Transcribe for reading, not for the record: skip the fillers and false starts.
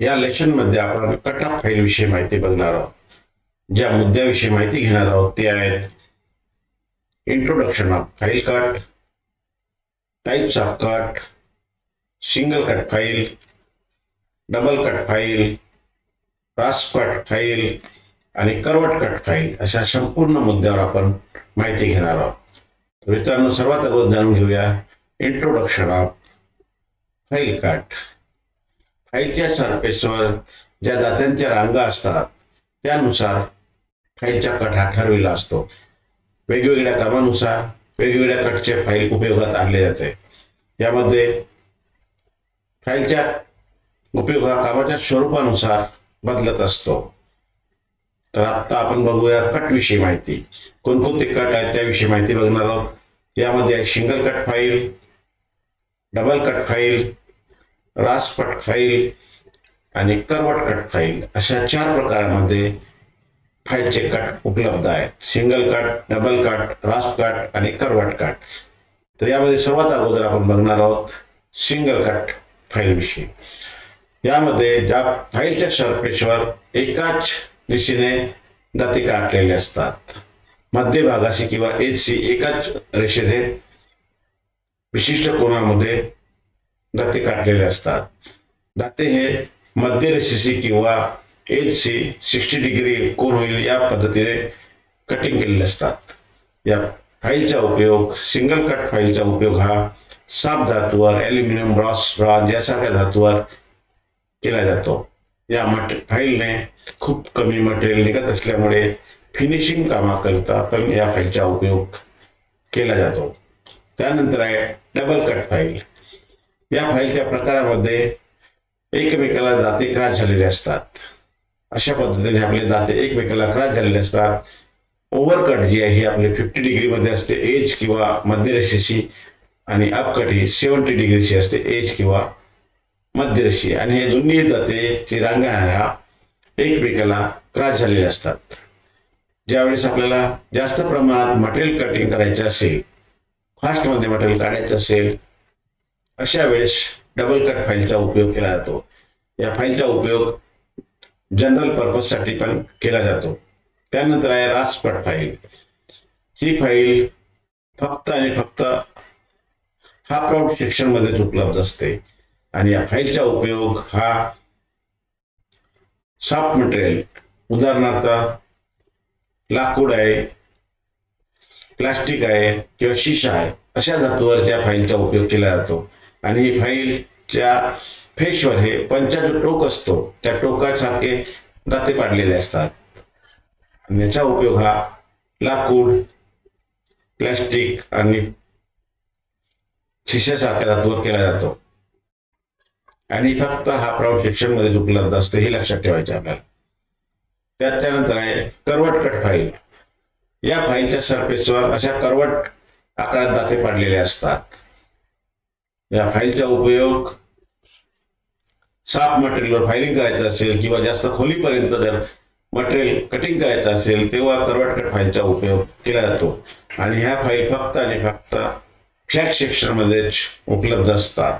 या लेसन मध्ये आपण कट ऑफ फाईल विषयी माहिती बघणार आहोत. ज्या मुद्द्याविषयी माहिती घेणार आहोत ते आहेत introduction of file cut, types of cut, single cut file, double cut file, cross cut file आणि कर्व्ड कट फाईल अशा संपूर्ण मुद्द्यावर आपण माहिती घेणार आहोत. मित्रांनो, सर्वात अगोदर जाणून घेऊया इंट्रोडक्शन ऑफ फाईल कट. फाईलच्या सरफेसवर ज्या दात्यांच्या रांगा असतात त्यानुसार फाईलचा कट हा ठरविला असतो. वेगवेगळ्या कामानुसार वेगवेगळ्या कटचे फाईल उपयोगात आणले जाते. यामध्ये फाईलच्या उपयोग हा कामाच्या स्वरूपानुसार बदलत असतो. तर आता आपण बघूया कट विषयी माहिती. कोणकोणते कट आहेत त्याविषयी माहिती बघणार आहोत. यामध्ये single cut file, double cut file, cross cut file आणि कर्व्ड कट फाईल अशा 4 प्रकारांमध्ये फाईलचे कट उपलब्ध आहेत. Single cut, double cut, cross cut आणि कर्व्ड कट. तर यामध्ये सर्वात अगोदर आपण बघणार आहोत सिंगल कट फाईल विषयी. यामध्ये ज्या फाईलच्या सरफेसवर एकाच दिशेने दाते काढलेले असतात, मध्यभागाशी किंवा एजशी एकाच रेषेने विशिष्ट कोनामध्ये दाते काढलेले असतात. दाते हे मध्य रेषेशी किंवा एजशी 60 डिग्री कोन होईल या पद्धतीने कटिंग केलेले असतात. या फाईलचा उपयोग, सिंगल कट फाईलचा उपयोग हा साफ धातूवर, ॲल्युमिनियम, ब्रॉन्झ यासारख्या धातूवर केला जातो. या फाईलने खूप कमी मटेरियल निघत असल्यामुळे फिनिशिंग कामाकरिता पण या फाईलचा उपयोग केला जातो. त्यानंतर आहे डबल कट फाईल. या फाईलच्या प्रकारामध्ये एकमेकाला दाते क्रॉस झालेले असतात. अशा पद्धतीने आपले दाते एकमेकाला क्रॉस झालेले असतात. ओव्हरकट जी आहे ही आपली 50 डिग्री मध्ये असते, एज किंवा मध्यरेषेशी, आणि अपकट ही 70 डिग्रीची असते, एज किंवा मध्यरेषी. आणि हे दोन्ही दातेची रांगा ह्या एकमेकाला क्रॉस झालेले असतात. ज्यावेळेस आपल्याला जास्त प्रमाणात मटेरियल कटिंग करायचे असेल, फास्ट मध्ये मटेरियल काढायचं असेल, अशा वेळेस डबल कट फाईलचा उपयोग केला जातो. या फाईलचा उपयोग जनरल पर्पज साठी पण केला जातो. त्यानंतर आहे क्रॉस कट फाईल. ही फाईल फक्त आणि फक्त हाफ राऊंड सेक्शन मध्ये उपलब्ध असते आणि या फाईलचा उपयोग हा सॉफ्ट मटेरियल, उदाहरणार्थ लाकूड आहे, प्लास्टिक आहे किंवा शीशा आहे, अशा धातूवर त्या फाईलचा उपयोग केला जातो. आणि ही फाईलच्या फेसवर हे पंचा जो टोक असतो त्या टोकासारखे दाते पाडलेले असतात. आणि याचा उपयोग हा लाकूड, प्लास्टिक आणि शिशासारख्या धातूवर केला जातो आणि फक्त हाफ राऊंड सेक्शन मध्ये उपलब्ध असते, हे लक्षात ठेवायचे आपल्याला. त्यानंतर आहे कर्व्ड कट फाईल. या फाईलच्या सरफेसवर अशा कर्व्ड आकारात दाते पाडलेले असतात. या फाईलचा उपयोग साफ मटेरियलवर फायलिंग करायचं असेल किंवा जास्त खोलीपर्यंत जर मटेरियल कटिंग करायचं असेल तेव्हा कर्व्ड कट फाईलचा उपयोग केला जातो. आणि ह्या फाईल फक्त आणि फक्त फ्लॅट सेक्शन मध्येच उपलब्ध असतात.